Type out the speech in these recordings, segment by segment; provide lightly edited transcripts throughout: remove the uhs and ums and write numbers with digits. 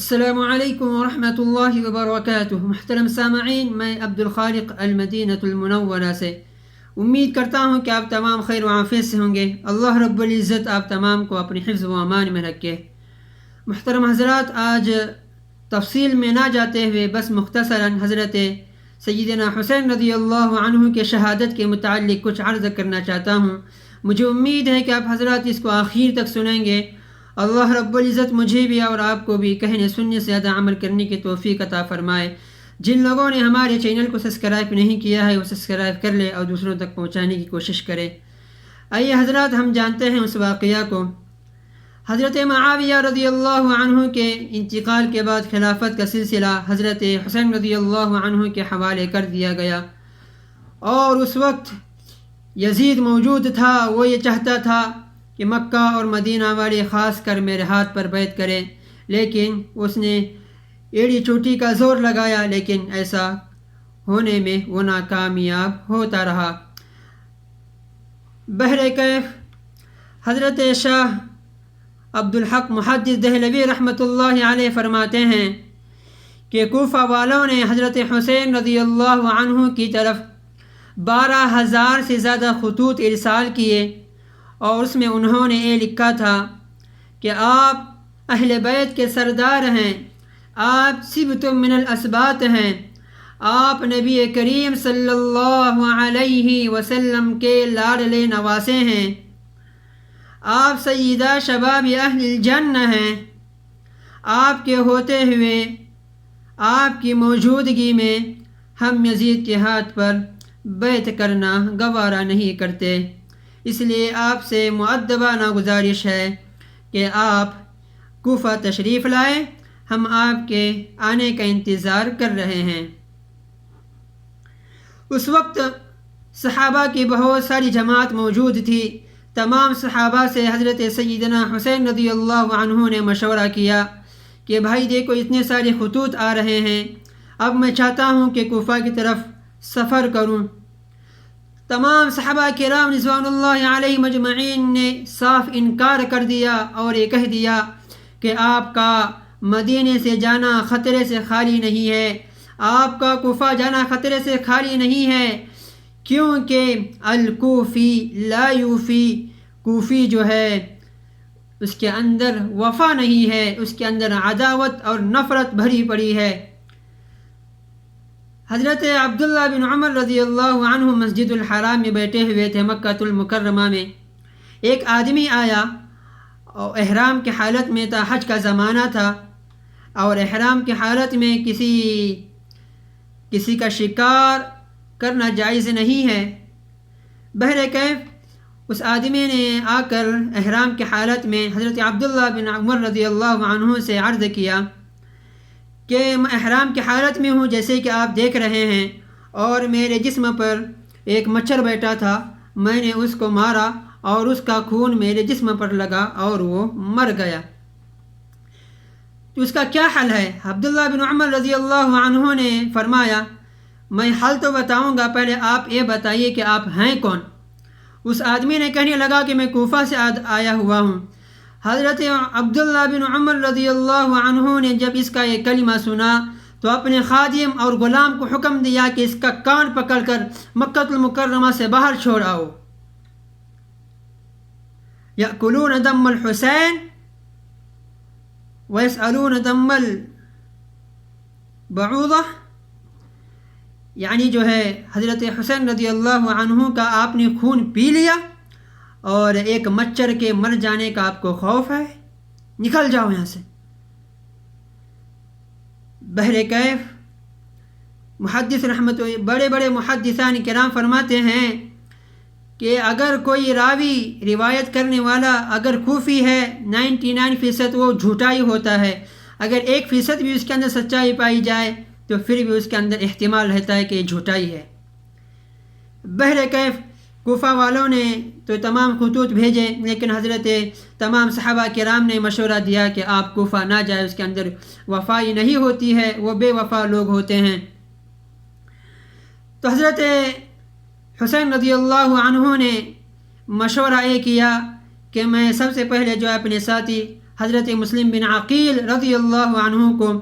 السلام علیکم ورحمۃ اللہ وبرکاتہ۔ محترم سامعین، میں عبد الخالق المدینۃ المنورہ سے امید کرتا ہوں کہ آپ تمام خیر و عافیت سے ہوں گے۔ اللہ رب العزت آپ تمام کو اپنی حفظ و امان میں رکھے۔ محترم حضرات، آج تفصیل میں نہ جاتے ہوئے بس مختصراً حضرت سیدنا حسین رضی اللہ عنہ کے شہادت کے متعلق کچھ عرض کرنا چاہتا ہوں۔ مجھے امید ہے کہ آپ حضرات اس کو آخر تک سنیں گے۔ اللہ رب العزت مجھے بھی اور آپ کو بھی کہنے سننے سے زیادہ عمل کرنے کی توفیق عطا فرمائے۔ جن لوگوں نے ہمارے چینل کو سبسکرائب نہیں کیا ہے وہ سبسکرائب کر لے اور دوسروں تک پہنچانے کی کوشش کرے۔ آئیے حضرات، ہم جانتے ہیں اس واقعہ کو۔ حضرت معاویہ رضی اللہ عنہ کے انتقال کے بعد خلافت کا سلسلہ حضرت حسین رضی اللہ عنہ کے حوالے کر دیا گیا، اور اس وقت یزید موجود تھا۔ وہ یہ چاہتا تھا کہ مکہ اور مدینہ والے خاص کر میرے ہاتھ پر بیعت کریں، لیکن اس نے ایڑی چوٹی کا زور لگایا، لیکن ایسا ہونے میں وہ ناکامیاب ہوتا رہا۔ بہرکیف حضرت شاہ عبدالحق محدث دہلوی رحمۃ اللہ علیہ فرماتے ہیں کہ کوفہ والوں نے حضرت حسین رضی اللہ عنہ کی طرف 12,000 سے زیادہ خطوط ارسال کیے، اور اس میں انہوں نے یہ لکھا تھا کہ آپ اہل بیت کے سردار ہیں، آپ سبت من الاسباط ہیں، آپ نبی کریم صلی اللہ علیہ وسلم کے لاڈلے نواسے ہیں، آپ سیدہ شباب اہل الجنہ ہیں، آپ کے ہوتے ہوئے آپ کی موجودگی میں ہم یزید کے ہاتھ پر بیعت کرنا گوارا نہیں کرتے، اس لیے آپ سے مؤدبانہ گزارش ہے کہ آپ کوفہ تشریف لائیں، ہم آپ کے آنے کا انتظار کر رہے ہیں۔ اس وقت صحابہ کی بہت ساری جماعت موجود تھی۔ تمام صحابہ سے حضرت سیدنا حسین رضی اللہ عنہ نے مشورہ کیا کہ بھائی دیکھو، اتنے سارے خطوط آ رہے ہیں، اب میں چاہتا ہوں کہ کوفہ کی طرف سفر کروں۔ تمام صحابہ کرام رضوان اللہ علیہ مجمعین نے صاف انکار کر دیا اور یہ کہہ دیا کہ آپ کا مدینے سے جانا خطرے سے خالی نہیں ہے، آپ کا کوفہ جانا خطرے سے خالی نہیں ہے، کیونکہ الکوفی لا یوفی، کوفی جو ہے اس کے اندر وفا نہیں ہے، اس کے اندر عداوت اور نفرت بھری پڑی ہے۔ حضرت عبداللہ بن عمر رضی اللہ عنہ مسجد الحرام میں بیٹھے ہوئے تھے، مکہ المکرمہ میں۔ ایک آدمی آیا اور احرام کی حالت میں تھا، حج کا زمانہ تھا، اور احرام کی حالت میں کسی کا شکار کرنا جائز نہیں ہے۔ بہرکیف اس آدمی نے آ کر احرام کی حالت میں حضرت عبداللہ بن عمر رضی اللہ عنہ سے عرض کیا کہ میں احرام کی حالت میں ہوں، جیسے کہ آپ دیکھ رہے ہیں، اور میرے جسم پر ایک مچھر بیٹھا تھا، میں نے اس کو مارا اور اس کا خون میرے جسم پر لگا اور وہ مر گیا، تو اس کا کیا حل ہے؟ عبداللہ بن عمر رضی اللہ عنہ نے فرمایا میں حل تو بتاؤں گا، پہلے آپ یہ بتائیے کہ آپ ہیں کون؟ اس آدمی نے کہنے لگا کہ میں کوفہ سے آیا ہوا ہوں۔ حضرت عبداللہ بن عمر رضی اللہ عنہ نے جب اس کا یہ کلمہ سنا تو اپنے خادم اور غلام کو حکم دیا کہ اس کا کان پکڑ کر مکہ المکرمہ سے باہر چھوڑ آؤ۔ یأکلون دم الحسین ویسألون دم البعوضہ، یعنی جو ہے حضرت حسین رضی اللہ عنہ کا آپ نے خون پی لیا اور ایک مچھر کے مر جانے کا آپ کو خوف ہے، نکل جاؤ یہاں سے۔ بہرکیف محدث بڑے بڑے محدثان کرام فرماتے ہیں کہ اگر کوئی راوی روایت کرنے والا اگر کوفی ہے 99% وہ جھوٹا ہی ہوتا ہے، اگر 1% بھی اس کے اندر سچائی پائی جائے تو پھر بھی اس کے اندر احتمال رہتا ہے کہ یہ جھوٹا ہی ہے۔ بہرکیف کوفہ والوں نے تو تمام خطوط بھیجے، لیکن حضرت تمام صحابہ کرام نے مشورہ دیا کہ آپ کوفہ نہ جائے، اس کے اندر وفائی نہیں ہوتی ہے، وہ بے وفا لوگ ہوتے ہیں۔ تو حضرت حسین رضی اللہ عنہ نے مشورہ یہ کیا کہ میں سب سے پہلے جو اپنے ساتھی حضرت مسلم بن عقیل رضی اللہ عنہ کو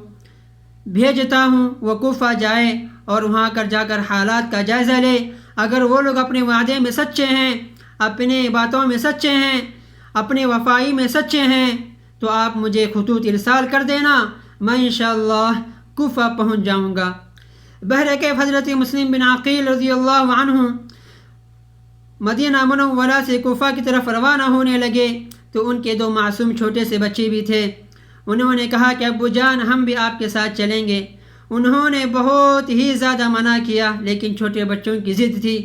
بھیجتا ہوں، وہ کوفہ جائے اور وہاں جا کر حالات کا جائزہ لے۔ اگر وہ لوگ اپنے وعدے میں سچے ہیں، اپنے باتوں میں سچے ہیں، اپنے وفائی میں سچے ہیں، تو آپ مجھے خطوط ارسال کر دینا، میں انشاءاللہ کوفہ پہنچ جاؤں گا۔ بہرکیف حضرت مسلم بن عقیل رضی اللہ عنہ مدینہ منورہ سے کوفہ کی طرف روانہ ہونے لگے تو ان کے 2 معصوم چھوٹے سے بچے بھی تھے۔ انہوں نے کہا کہ ابو جان ہم بھی آپ کے ساتھ چلیں گے۔ انہوں نے بہت ہی زیادہ منع کیا، لیکن چھوٹے بچوں کی ضد تھی۔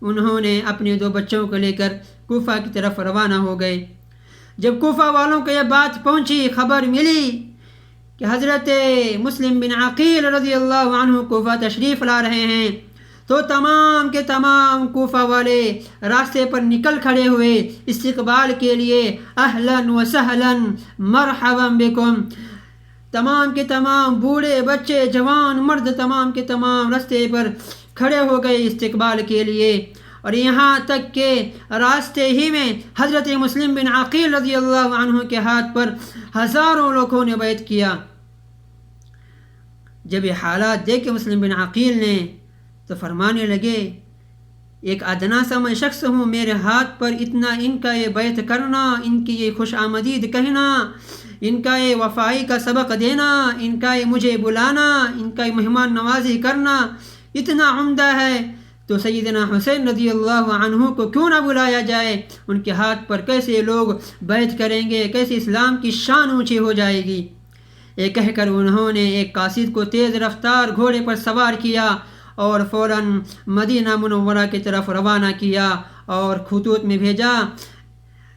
انہوں نے اپنے 2 بچوں کو لے کر کوفہ کی طرف روانہ ہو گئے۔ جب کوفہ والوں کو یہ بات پہنچی، خبر ملی کہ حضرت مسلم بن عقیل رضی اللہ عنہ کوفہ تشریف لا رہے ہیں، تو تمام کے تمام کوفہ والے راستے پر نکل کھڑے ہوئے استقبال کے لیے۔ اہلاً و سہلاً مرحبا بکم، تمام کے تمام بوڑھے بچے جوان مرد تمام کے تمام راستے پر کھڑے ہو گئے استقبال کے لیے۔ اور یہاں تک کہ راستے ہی میں حضرت مسلم بن عقیل رضی اللہ عنہ کے ہاتھ پر ہزاروں لوگوں نے بیعت کیا۔ جب یہ حالات دیکھ کے مسلم بن عقیل نے تو فرمانے لگے، ایک ادنا سا میں شخص ہوں، میرے ہاتھ پر اتنا ان کا یہ بیعت کرنا، ان کی یہ خوش آمدید کہنا، ان کا یہ وفائی کا سبق دینا، ان کا یہ مجھے بلانا، ان کا یہ مہمان نوازی کرنا اتنا عمدہ ہے، تو سیدنا حسین رضی اللہ عنہ کو کیوں نہ بلایا جائے؟ ان کے ہاتھ پر کیسے لوگ بیعت کریں گے، کیسے اسلام کی شان اونچی ہو جائے گی؟ یہ کہہ کر انہوں نے ایک قاصد کو تیز رفتار گھوڑے پر سوار کیا اور فوراً مدینہ منورہ کی طرف روانہ کیا اور خطوط میں بھیجا،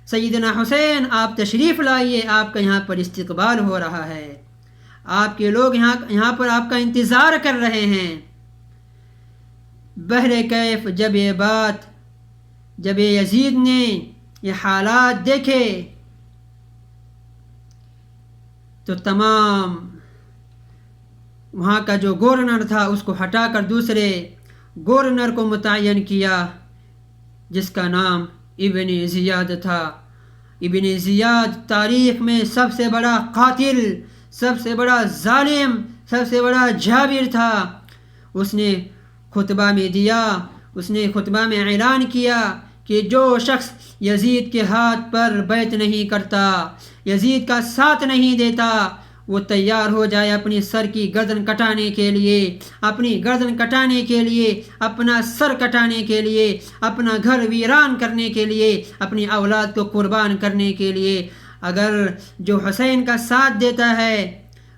سیدنا حسین آپ تشریف لائیے، آپ کا یہاں پر استقبال ہو رہا ہے، آپ کے لوگ یہاں پر آپ کا انتظار کر رہے ہیں۔ بہرکیف جب یہ یزید نے یہ حالات دیکھے تو تمام وہاں کا جو گورنر تھا اس کو ہٹا کر دوسرے گورنر کو متعین کیا، جس کا نام ابن زیاد تھا۔ ابن زیاد تاریخ میں سب سے بڑا قاتل، سب سے بڑا ظالم، سب سے بڑا جابر تھا۔ اس نے خطبہ میں اعلان کیا کہ جو شخص یزید کے ہاتھ پر بیعت نہیں کرتا، یزید کا ساتھ نہیں دیتا، وہ تیار ہو جائے اپنی سر کی گردن کٹانے کے لیے، اپنی گردن کٹانے کے لیے، اپنا سر کٹانے کے لیے، اپنا گھر ویران کرنے کے لیے، اپنی اولاد کو قربان کرنے کے لیے۔ اگر جو حسین کا ساتھ دیتا ہے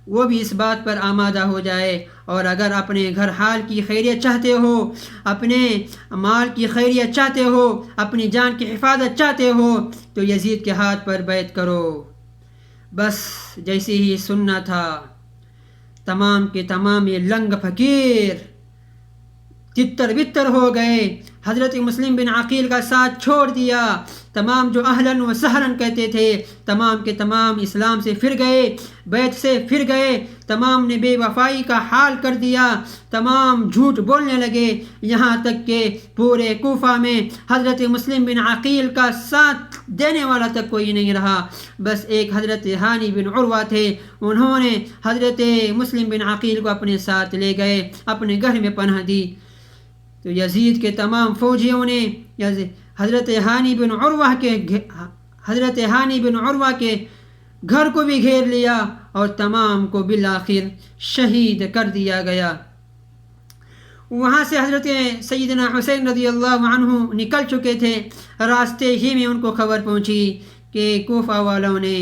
وہ بھی اس بات پر آمادہ ہو جائے، اور اگر اپنے گھر حال کی خیریت چاہتے ہو، اپنے مال کی خیریت چاہتے ہو، اپنی جان کی حفاظت چاہتے ہو، تو یزید کے ہاتھ پر بیعت کرو۔ بس جیسے ہی سننا تھا، تمام کے تمام یہ لنگ فقیر تتر بتر ہو گئے، حضرت مسلم بن عقیل کا ساتھ چھوڑ دیا۔ تمام جو اہلاً و سہلاً کہتے تھے، تمام کے تمام اسلام سے پھر گئے، بیعت سے پھر گئے، تمام نے بے وفائی کا حال کر دیا، تمام جھوٹ بولنے لگے، یہاں تک کہ پورے کوفہ میں حضرت مسلم بن عقیل کا ساتھ دینے والا تک کوئی نہیں رہا۔ بس ایک حضرت ہانی بن عروہ تھے، انہوں نے حضرت مسلم بن عقیل کو اپنے ساتھ لے گئے، اپنے گھر میں پناہ دی۔ تو یزید کے تمام فوجیوں نے حضرت ہانی بن عروہ کے گھر کو بھی گھیر لیا اور تمام کو بالآخر شہید کر دیا گیا۔ وہاں سے حضرت سیدنا حسین رضی اللہ عنہ نکل چکے تھے، راستے ہی میں ان کو خبر پہنچی کہ کوفہ والوں نے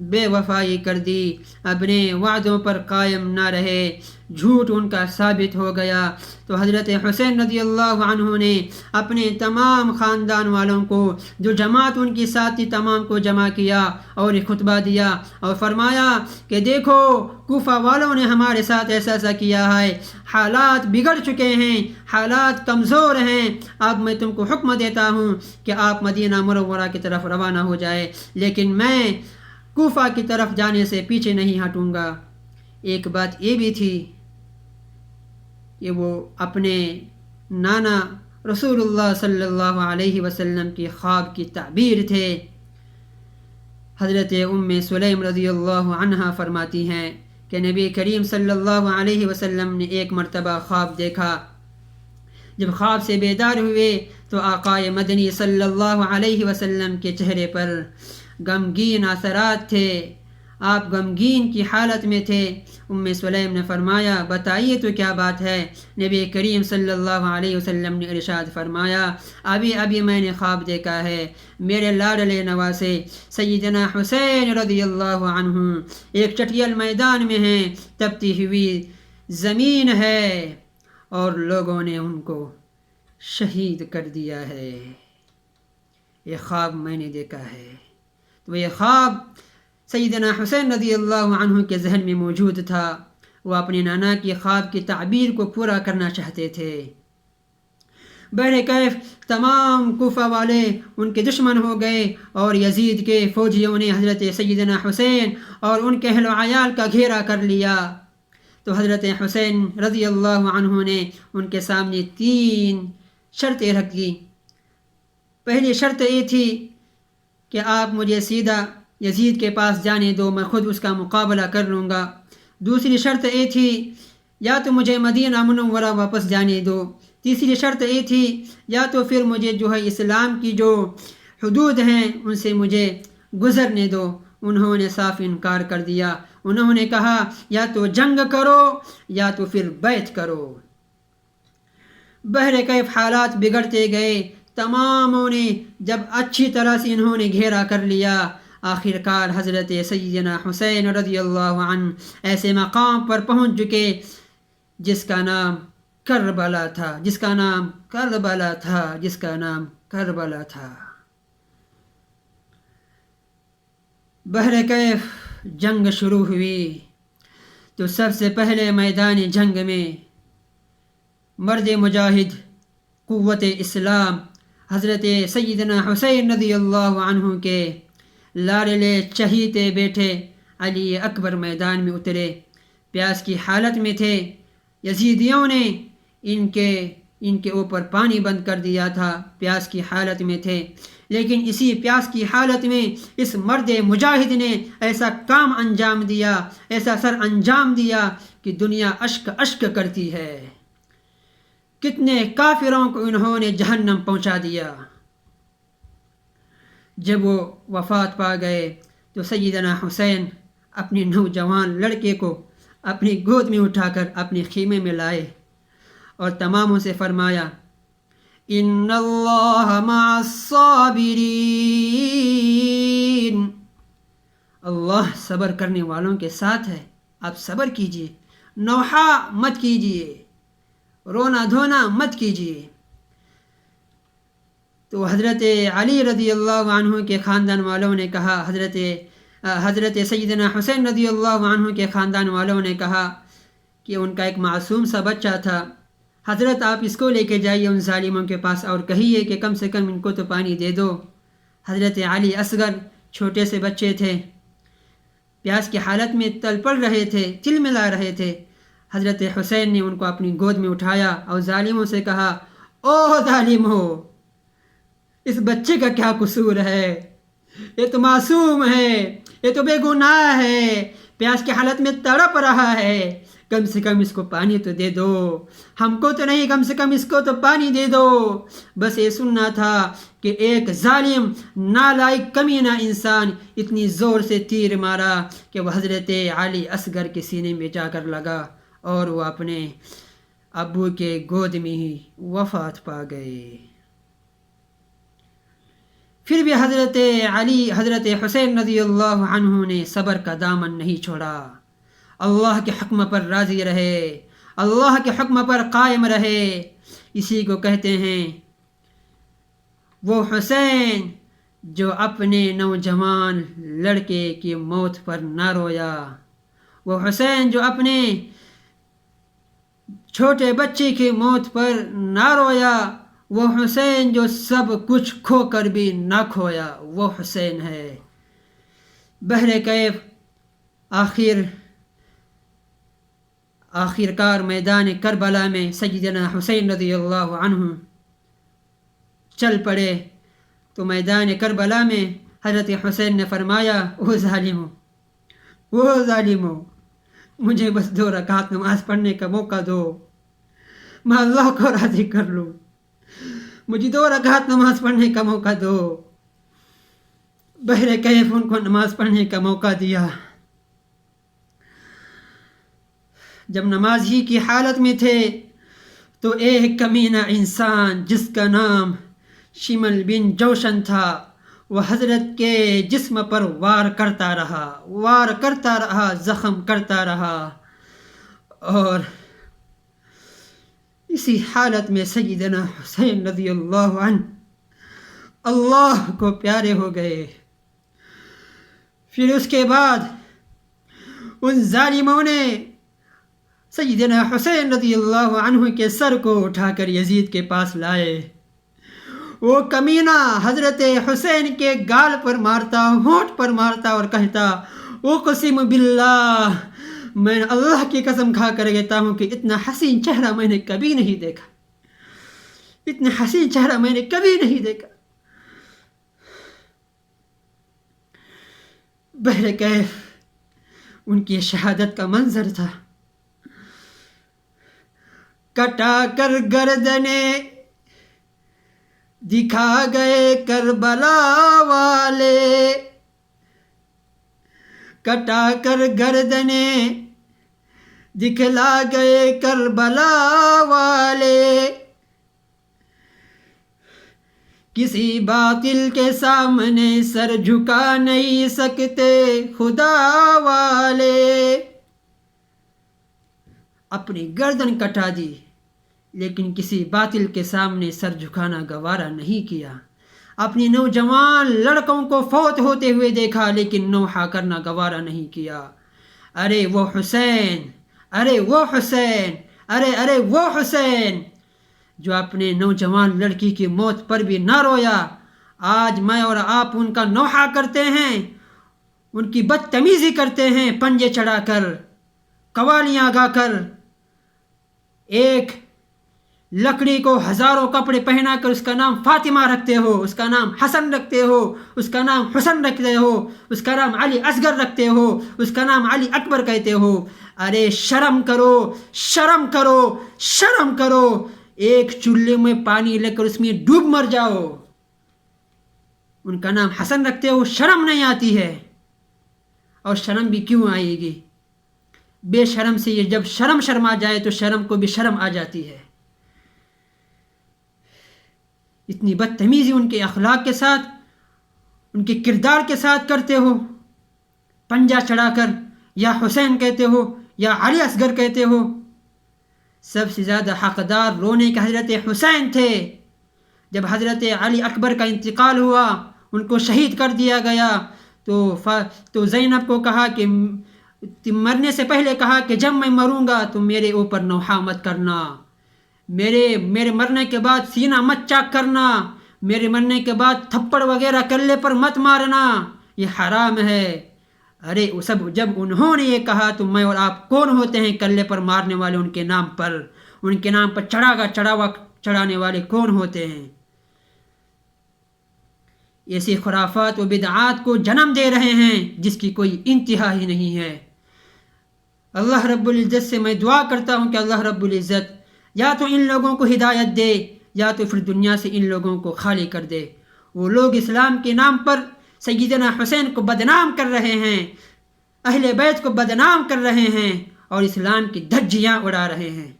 بے وفائی کر دی، اپنے وعدوں پر قائم نہ رہے، جھوٹ ان کا ثابت ہو گیا۔ تو حضرت حسین رضی اللہ عنہ نے اپنے تمام خاندان والوں کو، جو جماعت ان کی ساتھ تھی، تمام کو جمع کیا اور ایک خطبہ دیا اور فرمایا کہ دیکھو کوفہ والوں نے ہمارے ساتھ ایسا کیا ہے، حالات بگڑ چکے ہیں، حالات کمزور ہیں، اب میں تم کو حکم دیتا ہوں کہ آپ مدینہ منورہ کی طرف روانہ ہو جائے، لیکن میں کوفہ کی طرف جانے سے پیچھے نہیں ہٹوں گا۔ ایک بات یہ بھی تھی کہ وہ اپنے نانا رسول اللہ صلی اللہ علیہ وسلم کی خواب کی تعبیر تھے۔ حضرت سلیم رضی اللہ عنہا فرماتی ہیں کہ نبی کریم صلی اللہ علیہ وسلم نے ایک مرتبہ خواب دیکھا. جب خواب سے بیدار ہوئے تو آقائے مدنی صلی اللہ علیہ وسلم کے چہرے پر غمگین اثرات تھے. آپ غمگین کی حالت میں تھے. سلیم نے فرمایا بتائیے تو کیا بات ہے؟ نبی کریم صلی اللہ علیہ وسلم نے ارشاد فرمایا ابھی میں نے خواب دیکھا ہے میرے لاڈلے نواسے سیدنا حسین رضی اللہ عنہ ایک چٹیل میدان میں ہیں، تپتی ہوئی زمین ہے اور لوگوں نے ان کو شہید کر دیا ہے. یہ خواب میں نے دیکھا ہے. تو یہ خواب سیدنا حسین رضی اللہ عنہ کے ذہن میں موجود تھا. وہ اپنے نانا کی خواب کی تعبیر کو پورا کرنا چاہتے تھے. بہرکیف تمام کوفہ والے ان کے دشمن ہو گئے اور یزید کے فوجیوں نے حضرت سیدنا حسین اور ان کے اہل و عیال کا گھیرا کر لیا. تو حضرت حسین رضی اللہ عنہ نے ان کے سامنے 3 شرطیں رکھ دی. پہلی شرط یہ تھی کہ آپ مجھے سیدھا یزید کے پاس جانے دو، میں خود اس کا مقابلہ کر لوں گا. دوسری شرط یہ تھی یا تو مجھے مدینہ منورہ واپس جانے دو. تیسری شرط یہ تھی یا تو پھر مجھے جو ہے اسلام کی جو حدود ہیں ان سے مجھے گزرنے دو. انہوں نے صاف انکار کر دیا. انہوں نے کہا یا تو جنگ کرو یا تو پھر بیعت کرو. بہرکیف حالات بگڑتے گئے. تماموں نے جب اچھی طرح سے انہوں نے گھیرا کر لیا، آخر کار حضرت سیدنا حسین رضی اللہ عنہ ایسے مقام پر پہنچ چکے جس کا نام کربلا تھا، جس کا نام کربلا تھا، جس کا نام کربلا تھا. بہرکیف جنگ شروع ہوئی. تو سب سے پہلے میدان جنگ میں مرد مجاہد قوت اسلام حضرت سیدنا حسین رضی اللہ عنہ کے لاڈلے چہیتے بیٹے علی اکبر میدان میں اترے. پیاس کی حالت میں تھے. یزیدیوں نے ان کے اوپر پانی بند کر دیا تھا. پیاس کی حالت میں تھے، لیکن اسی پیاس کی حالت میں اس مرد مجاہد نے ایسا کام انجام دیا، ایسا سر انجام دیا کہ دنیا اشک اشک کرتی ہے. کتنے کافروں کو انہوں نے جہنم پہنچا دیا. جب وہ وفات پا گئے تو سیدنا حسین اپنے نوجوان لڑکے کو اپنی گود میں اٹھا کر اپنے خیمے میں لائے اور تماموں سے فرمایا ان اللہ مع الصابرین، اللہ صبر کرنے والوں کے ساتھ ہے، آپ صبر کیجئے، نوحہ مت کیجئے، رونا دھونا مت کیجئے. تو حضرت علی رضی اللہ عنہ کے خاندان والوں نے کہا، حضرت سیدنا حسین رضی اللہ عنہ کے خاندان والوں نے کہا کہ ان کا ایک معصوم سا بچہ تھا، حضرت آپ اس کو لے کے جائیے ان ظالموں کے پاس اور کہیے کہ کم سے کم ان کو تو پانی دے دو. حضرت علی اصغر چھوٹے سے بچے تھے، پیاس کی حالت میں تلپڑ رہے تھے، تل ملا رہے تھے. حضرت حسین نے ان کو اپنی گود میں اٹھایا اور ظالموں سے کہا او ظالمو، اس بچے کا کیا قصور ہے؟ یہ تو معصوم ہے، یہ تو بے گناہ ہے، پیاس کی حالت میں تڑپ رہا ہے، کم سے کم اس کو پانی تو دے دو، ہم کو تو نہیں، کم سے کم اس کو تو پانی دے دو. بس یہ سننا تھا کہ ایک ظالم نالائق کمینہ انسان اتنی زور سے تیر مارا کہ وہ حضرت علی اصغر کے سینے میں جا کر لگا اور وہ اپنے ابو کے گود میں ہی وفات پا گئے. پھر بھی حضرت حسین رضی اللہ عنہ نے صبر کا دامن نہیں چھوڑا. اللہ کے حکم پر راضی رہے، اللہ کے حکم پر قائم رہے. اسی کو کہتے ہیں وہ حسین جو اپنے نوجوان لڑکے کی موت پر نہ رویا، وہ حسین جو اپنے چھوٹے بچے کی موت پر نہ رویا، وہ حسین جو سب کچھ کھو کر بھی نہ کھویا، وہ حسین ہے. بہرکیف آخر کار میدان کربلا میں سیدنا حسین رضی اللہ عنہ چل پڑے. تو میدان کربلا میں حضرت حسین نے فرمایا وہ ظالمو مجھے بس 2 رکعت نماز پڑھنے کا موقع دو، میں اللہ کو راضی کر لوں، مجھے 2 رکعت نماز پڑھنے کا موقع دو۔ بہر کیف ان کو نماز پڑھنے کا موقع دیا۔ جب نماز ہی کی حالت میں تھے تو ایک کمینہ انسان جس کا نام شمل بن جوشن تھا، وہ حضرت کے جسم پر وار کرتا رہا، زخم کرتا رہا، اور اسی حالت میں سیدنا حسین رضی اللہ عنہ اللہ کو پیارے ہو گئے۔ پھر اس کے بعد ان ظالموں نے سیدنا حسین رضی اللہ عنہ کے سر کو اٹھا کر یزید کے پاس لائے۔ وہ کمینہ حضرت حسین کے گال پر مارتا، ہونٹ پر مارتا اور کہتا، اقسم باللہ، میں اللہ کی قسم کھا کر کہتا ہوں کہ اتنا حسین چہرہ میں نے کبھی نہیں دیکھا، اتنا حسین چہرہ میں نے کبھی نہیں دیکھا۔ بہرکیف ان کی شہادت کا منظر تھا۔ کٹا کر گردنیں دکھا گئے کربلا والے، کٹا کر گردنیں دکھلا گئے کربلا والے، کسی باطل کے سامنے سر جھکا نہیں سکتے خدا والے۔ اپنی گردن کٹا دی لیکن کسی باطل کے سامنے سر جھکانا گوارا نہیں کیا۔ اپنی نوجوان لڑکوں کو فوت ہوتے ہوئے دیکھا لیکن نوحہ کرنا گوارا نہیں کیا۔ ارے وہ حسین، ارے وہ حسین، ارے وہ حسین جو اپنے نوجوان لڑکی کی موت پر بھی نہ رویا۔ آج میں اور آپ ان کا نوحہ کرتے ہیں، ان کی بدتمیزی کرتے ہیں، پنجے چڑھا کر، قوالیاں گا کر، ایک لکڑی کو ہزاروں کپڑے پہنا کر اس کا نام فاطمہ رکھتے ہو، اس کا نام حسن رکھتے ہو، اس کا نام حسن رکھتے ہو، اس کا نام علی اصغر رکھتے ہو، اس کا نام علی اکبر کہتے ہو۔ ارے شرم کرو، شرم کرو، شرم کرو، ایک چولہے میں پانی لے کر اس میں ڈوب مر جاؤ، ان کا نام حسن رکھتے ہو، شرم نہیں آتی ہے؟ اور شرم بھی کیوں آئے گی؟ بے شرم سے یہ جب شرم آ جائے تو شرم کو بھی شرم آ جاتی ہے۔ اتنی بدتمیزی ان کے اخلاق کے ساتھ، ان کے کردار کے ساتھ کرتے ہو، پنجہ چڑھا کر یا حسین کہتے ہو یا علی اصغر کہتے ہو۔ سب سے زیادہ حقدار رونے کے حضرت حسین تھے۔ جب حضرت علی اکبر کا انتقال ہوا، ان کو شہید کر دیا گیا، تو زینب کو کہا کہ مرنے سے پہلے کہا کہ جب میں مروں گا تو میرے اوپر نوحہ مت کرنا، میرے مرنے کے بعد سینہ مت چاک کرنا، میرے مرنے کے بعد تھپڑ وغیرہ کلے پر مت مارنا، یہ حرام ہے۔ ارے جب انہوں نے یہ کہا تو میں اور آپ کون ہوتے ہیں کلے پر مارنے والے؟ ان کے نام پر چڑھاوا چڑھانے والے کون ہوتے ہیں؟ ایسی خرافات و بدعات کو جنم دے رہے ہیں جس کی کوئی انتہا ہی نہیں ہے۔ اللہ رب العزت سے میں دعا کرتا ہوں کہ اللہ رب العزت یا تو ان لوگوں کو ہدایت دے یا تو پھر دنیا سے ان لوگوں کو خالی کر دے۔ وہ لوگ اسلام کے نام پر سیدنا حسین کو بدنام کر رہے ہیں، اہل بیت کو بدنام کر رہے ہیں اور اسلام کی دھجیاں اڑا رہے ہیں۔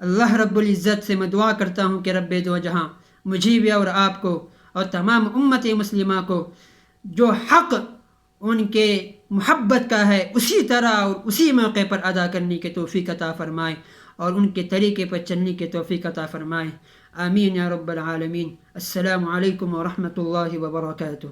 اللہ رب العزت سے میں دعا کرتا ہوں کہ رب دو جہاں مجھے بھی اور آپ کو اور تمام امت مسلمہ کو جو حق ان کے محبت کا ہے اسی طرح اور اسی موقع پر ادا کرنے کی توفیق عطا فرمائے اور ان کے طریقے پر چلنے کی توفیق عطا فرمائے۔ آمین یا رب العالمین۔ السلام علیکم ورحمۃ اللہ وبرکاتہ۔